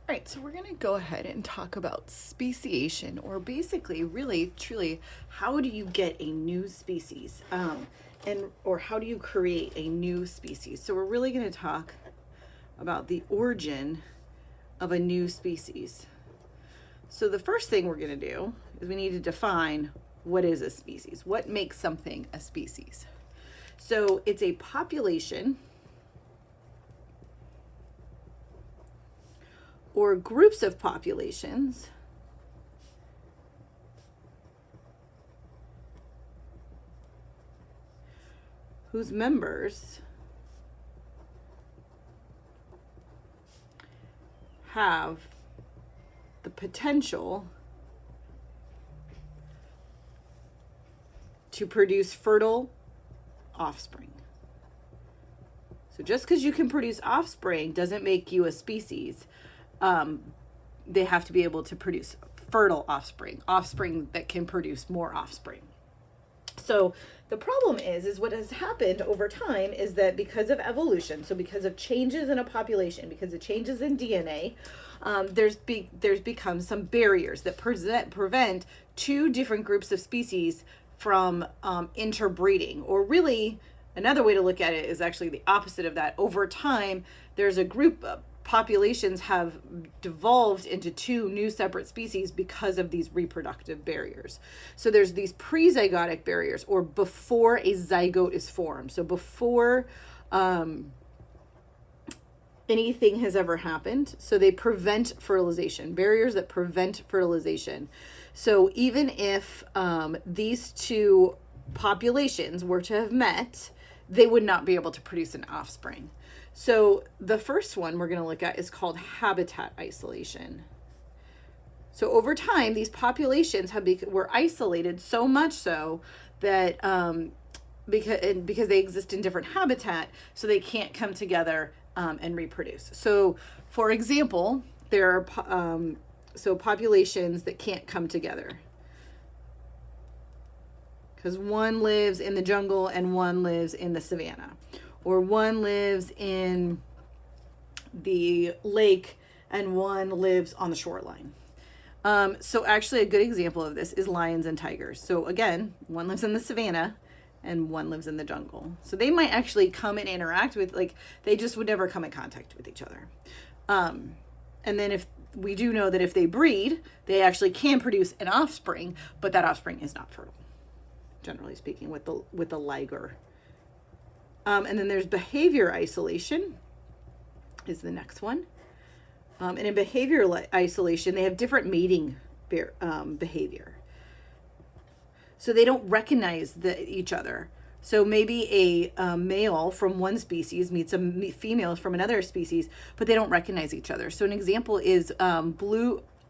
All right, so we're going to go ahead and talk about speciation, or basically, really, truly, how do you get a new species, or how do you create a new species? So we're really going to talk about the origin of a new species. So the first thing we're going to do is we need to define what is a species. What makes something a species? So it's a population or groups of populations whose members have the potential to produce fertile offspring. So just because you can produce offspring doesn't make you a species. They have to be able to produce fertile offspring that can produce more offspring. So the problem is what has happened over time is that because of evolution, so because of changes in a population, because of changes in DNA, there's become some barriers that prevent two different groups of species from interbreeding. Or really, another way to look at it is actually the opposite of that. Over time, there's a group of populations have devolved into two new separate species because of these reproductive barriers. So there's these pre-zygotic barriers, or before a zygote is formed. So before anything has ever happened. So they prevent fertilization, barriers that prevent fertilization. So even if these two populations were to have met, they would not be able to produce an offspring. So the first one we're going to look at is called habitat isolation. So over time, these populations were isolated so much so that because they exist in different habitat, so they can't come together and reproduce. So for example, there are populations that can't come together because one lives in the jungle and one lives in the savanna. Or one lives in the lake and one lives on the shoreline. So actually a good example of this is lions and tigers. So again, one lives in the savanna and one lives in the jungle. So they might actually come and interact with, they just would never come in contact with each other. And then if we do know that if they breed, they actually can produce an offspring, but that offspring is not fertile, generally speaking, with the liger. And then there's behavior isolation is the next one. And in behavior isolation, they have different mating behavior. So they don't recognize each other. So maybe a male from one species meets a female from another species, but they don't recognize each other. So an example is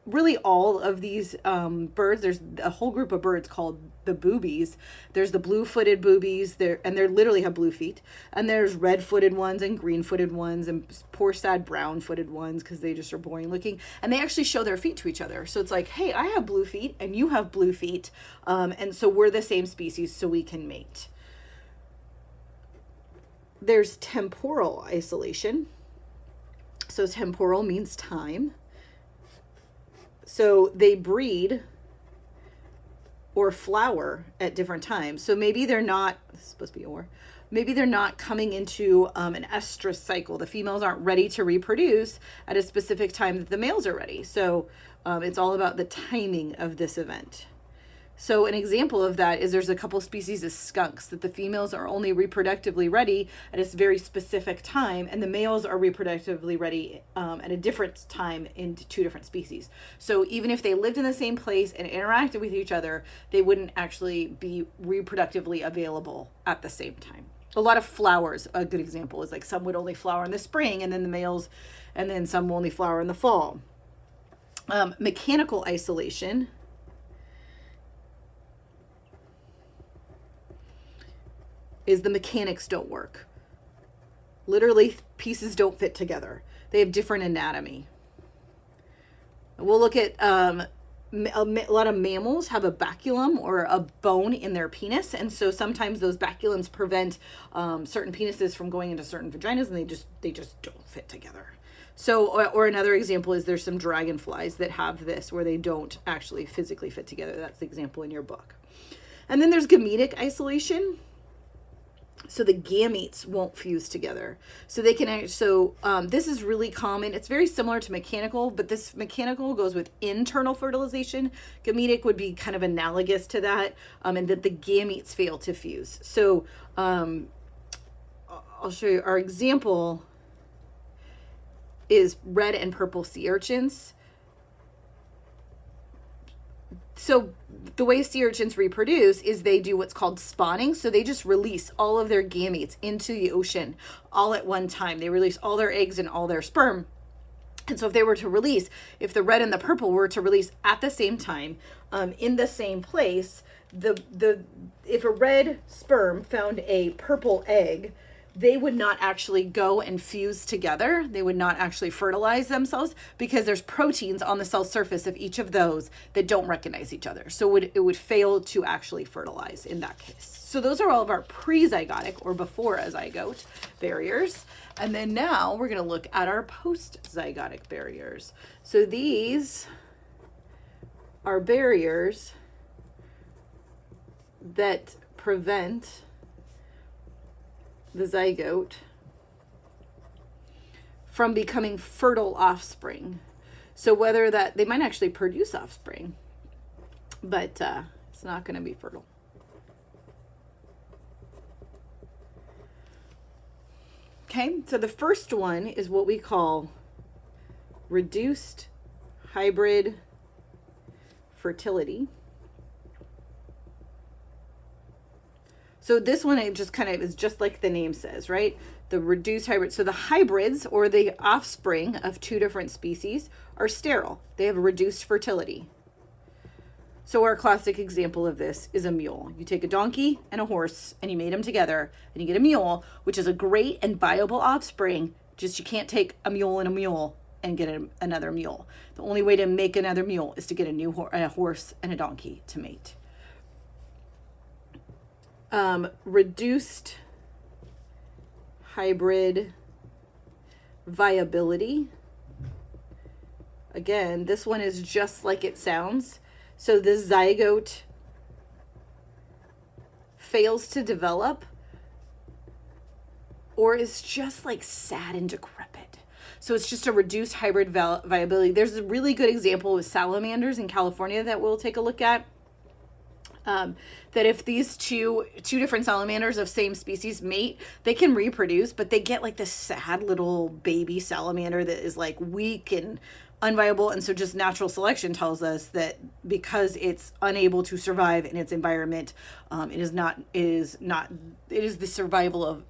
really all of these birds. There's a whole group of birds called the boobies. There's the blue-footed boobies, and they literally have blue feet. And there's red-footed ones and green-footed ones and poor, sad brown-footed ones because they just are boring looking. And they actually show their feet to each other. So it's like, hey, I have blue feet and you have blue feet. And so we're the same species, so we can mate. There's temporal isolation. So temporal means time. So they breed or flower at different times. So maybe they're not, this is supposed to be maybe they're not coming into an estrus cycle. The females aren't ready to reproduce at a specific time that the males are ready. So it's all about the timing of this event. So an example of that is there's a couple species of skunks that the females are only reproductively ready at a very specific time, and the males are reproductively ready at a different time in two different species. So even if they lived in the same place and interacted with each other, they wouldn't actually be reproductively available at the same time. A lot of flowers, a good example is some would only flower in the spring, and then the males, and then some will only flower in the fall. Mechanical isolation is the mechanics don't work. Literally, pieces don't fit together. They have different anatomy. We'll look at a lot of mammals have a baculum or a bone in their penis, and so sometimes those baculums prevent certain penises from going into certain vaginas, and they just don't fit together. So, or another example is there's some dragonflies that have this where they don't actually physically fit together. That's the example in your book. And then there's gametic isolation. So the gametes won't fuse together. So they can, this is really common. It's very similar to mechanical, but this mechanical goes with internal fertilization. Gametic would be kind of analogous to that, and that the gametes fail to fuse. So I'll show you our example is red and purple sea urchins. So the way sea urchins reproduce is they do what's called spawning. So they just release all of their gametes into the ocean all at one time. They release all their eggs and all their sperm. And so if they were to release, if the red and the purple were to release at the same time, in the same place, if a red sperm found a purple egg, they would not actually go and fuse together. They would not actually fertilize themselves because there's proteins on the cell surface of each of those that don't recognize each other. So it would fail to actually fertilize in that case. So those are all of our pre-zygotic or before a zygote barriers. And then now we're going to look at our post-zygotic barriers. So these are barriers that prevent the zygote from becoming fertile offspring. So whether that, they might actually produce offspring, but it's not going to be fertile. Okay, so the first one is what we call reduced hybrid fertility. So this one, it just kind of is just like the name says, right? The reduced hybrid. So the hybrids, or the offspring of two different species, are sterile. They have a reduced fertility. So our classic example of this is a mule. You take a donkey and a horse and you mate them together and you get a mule, which is a great and viable offspring. Just you can't take a mule and get another mule. The only way to make another mule is to get a horse and a donkey to mate. Reduced hybrid viability. Again, this one is just like it sounds. So the zygote fails to develop or is just like sad and decrepit. So it's just a reduced hybrid viability. There's a really good example with salamanders in California that we'll take a look at. That if these two different salamanders of same species mate, they can reproduce, but they get like this sad little baby salamander that is like weak and unviable. And so just natural selection tells us that because it's unable to survive in its environment, it is the survival of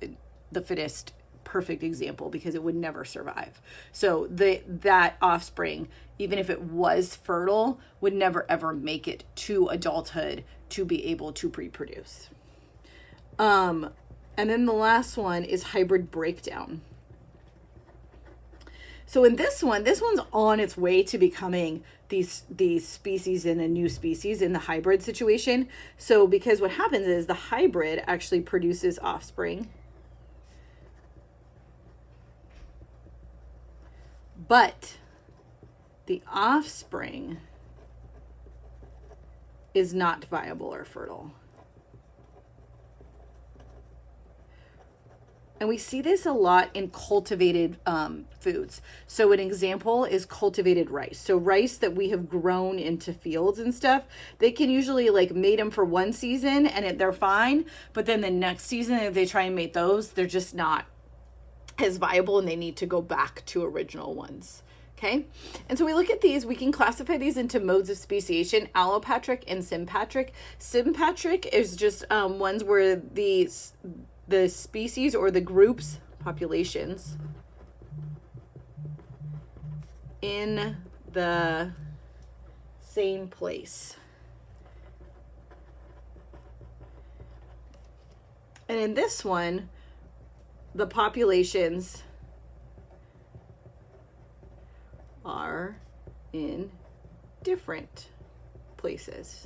the fittest perfect example, because it would never survive. So that offspring, even if it was fertile, would never ever make it to adulthood to be able to reproduce. And then the last one is hybrid breakdown. So in this one's on its way to becoming these species in a new species in the hybrid situation. So because what happens is the hybrid actually produces offspring, but the offspring is not viable or fertile. And we see this a lot in cultivated foods. So an example is cultivated rice. So rice that we have grown into fields and stuff, they can usually like mate them for one season and they're fine. But then the next season, if they try and mate those, they're just not as viable and they need to go back to original ones. Okay, and so we look at these, we can classify these into modes of speciation, allopatric and sympatric. Sympatric is just ones where the species or the groups, populations, in the same place. And in this one, the populations are in different places.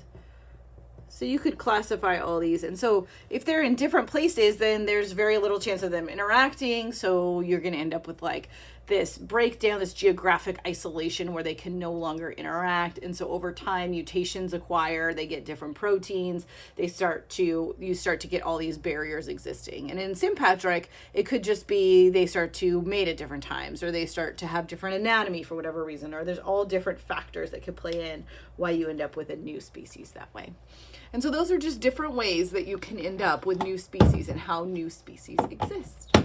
So you could classify all these. And so if they're in different places, then there's very little chance of them interacting. So you're going to end up with like this breakdown, this geographic isolation where they can no longer interact. And so over time, mutations acquire, they get different proteins. You start to get all these barriers existing. And in sympatric, it could just be they start to mate at different times, or they start to have different anatomy for whatever reason, or there's all different factors that could play in why you end up with a new species that way. And so those are just different ways that you can end up with new species and how new species exist.